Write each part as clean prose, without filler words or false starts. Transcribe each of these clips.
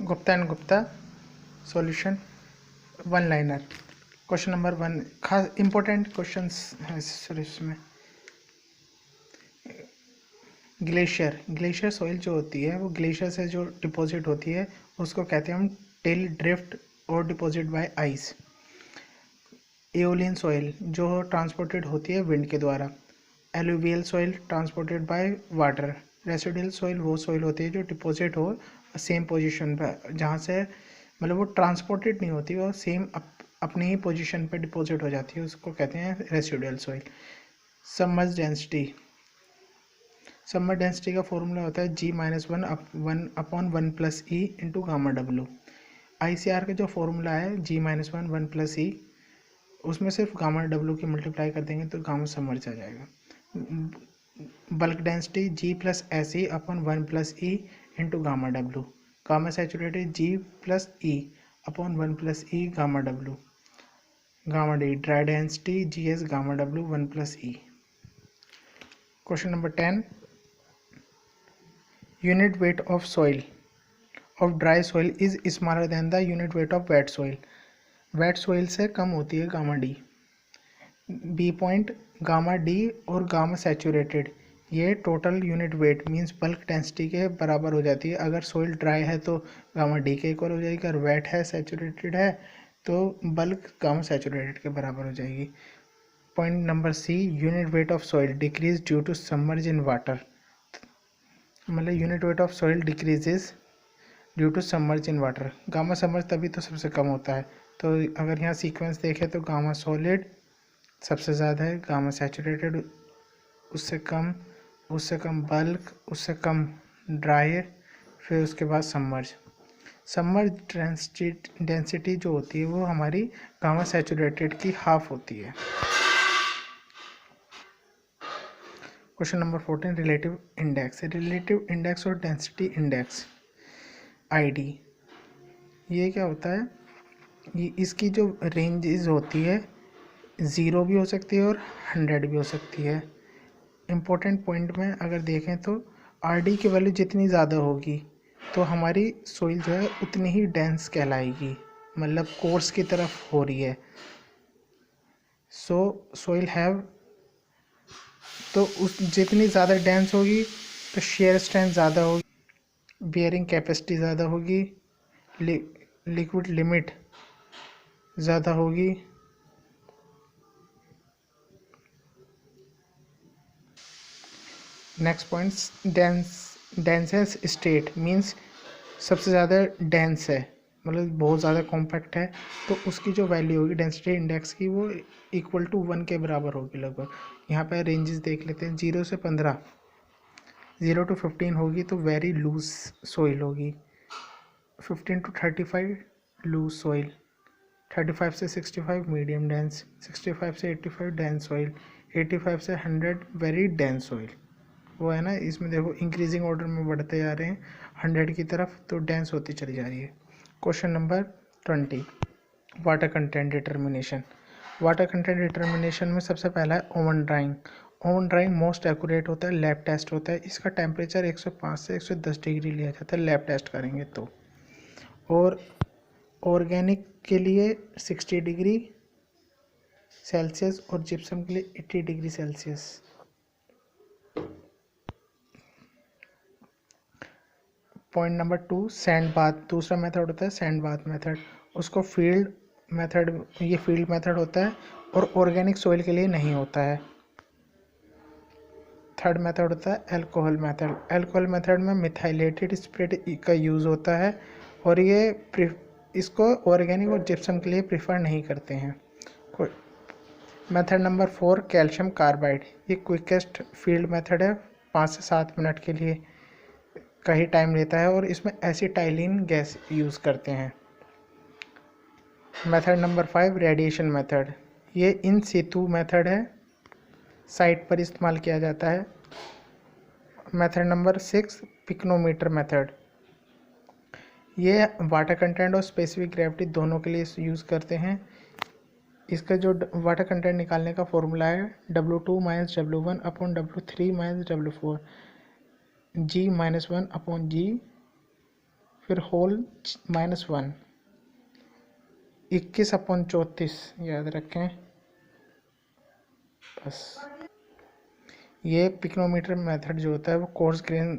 Gupta and Gupta solution one liner. Question number 1 खास important questions हैं sir इसमें। ग्लेशियर सॉइल जो होती है वो ग्लेशियर से जो डिपॉजिट होती है उसको कहते हैं हम टिल ड्रिफ्ट और deposit by ice. Aeolian soil जो ट्रांसपोर्टेड होती है विंड के द्वारा। Alluvial soil transported by water. Residual soil वो सॉइल होती है जो डिपॉजिट हो सेम पोजीशन पर, जहाँ से मतलब वो ट्रांसपोर्टेड नहीं होती, वो सेम अपनी ही पोजीशन पे डिपॉजिट हो जाती है, उसको कहते हैं रेसिडुअल सॉइल। सबमर्ज डेंसिटी का फॉर्मूला होता है G-1/1+E/γ-W। ICR का जो फॉर्मूला है G-1 1+E, उसमें सिर्फ γ-W की मल्टीप्लाई कर देंगे तो गामा सबमर्ज आ जाएगा। Bulk density G+SE/1+E/γ-W। Gamma saturated G+E/1+E/γ-W। Gamma d dry density GS/γ-W 1+E। Question number 10 unit weight of soil of dry soil is smaller than the unit weight of wet soil. Wet soil से कम होती है gamma d. B point gamma d और gamma saturated ये total unit weight means bulk density के बराबर हो जाती है। अगर सॉइल ड्राई है तो गामा डी के इक्वल हो जाएगी, अगर वेट है सैचुरेटेड है तो बल्क गामा सैचुरेटेड के बराबर हो जाएगी। Point number C unit weight of soil decrease due to submerge in water. मतलब unit weight of soil decreases due to submerge in water. Gamma submerge तभी तो सबसे कम होता है। तो अगर यहाँ सीक्वेंस देखें तो गामा सॉलिड सबसे ज़्यादा है, गामा सैचुरेटेड उससे कम बल्क, उससे कम ड्राई, फिर उसके बाद सबमर्ज डेंसिटी जो होती है वो हमारी गामा सैचुरेटेड की हाफ होती है। क्वेश्चन नंबर 14 रिलेटिव इंडेक्स और डेंसिटी इंडेक्स आईडी। ये क्या होता है, ये इसकी जो रेंजेस होती है 0 भी हो सकती है और 100 भी हो सकती है। इम्पोर्टेंट पॉइंट में अगर देखें तो आरडी की वैल्यू जितनी ज़्यादा होगी तो हमारी सोइल जो है उतनी ही डेंस कहलाएगी, मतलब कोर्स की तरफ हो रही है। सोइल हैव तो उस जितनी ज़्यादा डेंस होगी तो शेयर स्ट्रेंथ ज़्यादा होगी, बियरिंग कैपेसिटी ज़्यादा होगी, लिक्विड लिमिट ज़्यादा होगी। नेक्स्ट पॉइंट डेंसेस स्टेट मींस सबसे ज़्यादा डेंस है, मतलब बहुत ज़्यादा कॉम्पैक्ट है, तो उसकी जो वैल्यू होगी डेंसिटी इंडेक्स की वो इक्वल टू 1 के बराबर होगी लगभग। यहाँ पर रेंजेस देख लेते हैं 0 से 15, 0 to 15 होगी तो वेरी लूज सोइल होगी, 15 to 35 लूज सोइल, 35 से 65 मीडियम डेंस, 65 से 85 डेंस सोइल, 85 से 100 वेरी डेंस सोइल। वो है ना, इसमें देखो इंक्रीजिंग ऑर्डर में बढ़ते जा रहे हैं 100 की तरफ, तो डेंस होती चली जा रही है। Question number 20 water content determination. Water content determination में सबसे पहला है oven drawing. Oven drawing most accurate होता है, लैब टेस्ट होता है। इसका टेम्परेचर 105 से 110 डिग्री लिया जाता है लैब टेस्ट करेंगे तो। और ऑर्गेनिक के लिए 60 डिग्री सेल्सियस और जिप्सम के लिए 80 degree Celsius. Point number 2 sand bath. दूसरा मेथड होता है सैंड बाथ मेथड, उसको फील्ड मेथड, ये फील्ड मेथड होता है और ऑर्गेनिक सॉइल के लिए नहीं होता है। थर्ड मेथड होता है एल्कोहल मेथड। एल्कोहल मेथड में मिथाइलेटेड स्पिरिट का यूज़ होता है और ये इसको ऑर्गेनिक और जिप्सम के लिए प्रीफर नहीं करते हैं। Method number 4 calcium carbide. ये क्विकेस्ट फील्ड मेथड है, 5 से 7 मिनट के लिए का ही टाइम लेता है और इसमें एसिटाइलिन गैस यूज़ करते हैं। Method number 5 radiation method. ये इन सितु मेथड है, साइट पर इस्तेमाल किया जाता है। Method number 6 pycnometer method. ये वाटर कंटेंट और स्पेसिफिक ग्रेविटी दोनों के लिए यूज़ करते हैं। इसका जो वाटर कंटेंट निकालने का फॉर्मूला है W2 - W1 upon W3 - W4, G-1 upon G, फिर होल -1, 21/34 याद रखें बस। ये पिक्नोमीटर मेथड जो होता है वो कोर्स ग्रेन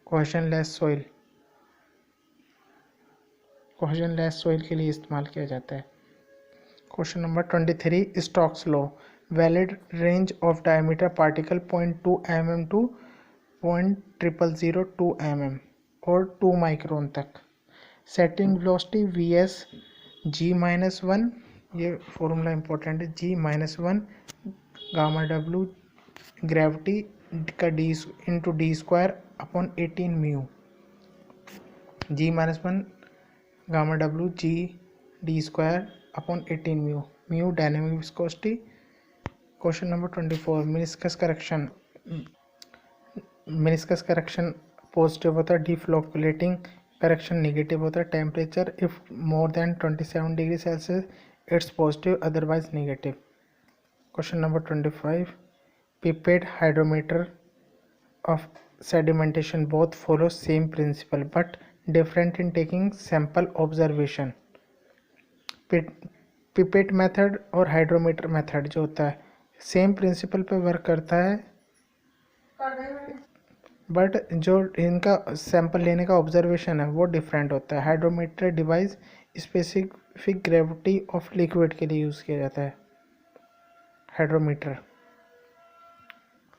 कोहेजनलेस सॉइल के लिए इस्तेमाल किया जाता है। Question number 23, Stokes law, valid range of diameter particle 0.2 mm to 0.002 mm और 2 माइक्रोन तक। सेटिंग वेलोसिटी Vs G-1, ये फॉर्मूला इंपॉर्टेंट है, G-1 गामा W ग्रेविटी का D into d²/18 mu, G-1 gamma W G d²/18 mu dynamic viscosity. Question number 24, meniscus correction positive होता है, डिफ्लोकुलेटिंग correction negative होता है। Temperature if more than 27 degree Celsius it's positive, otherwise negative. Question number 25, pipette hydrometer of sedimentation both follow same principle but different in taking sample observation। Pipette method और hydrometer method जो होता है same principle पे work करता है, but जो इनका sample लेने का ऑब्जर्वेशन है वो डिफरेंट होता है। Hydrometer device specific gravity of liquid के लिए यूज़ किया जाता है हाइड्रोमीटर।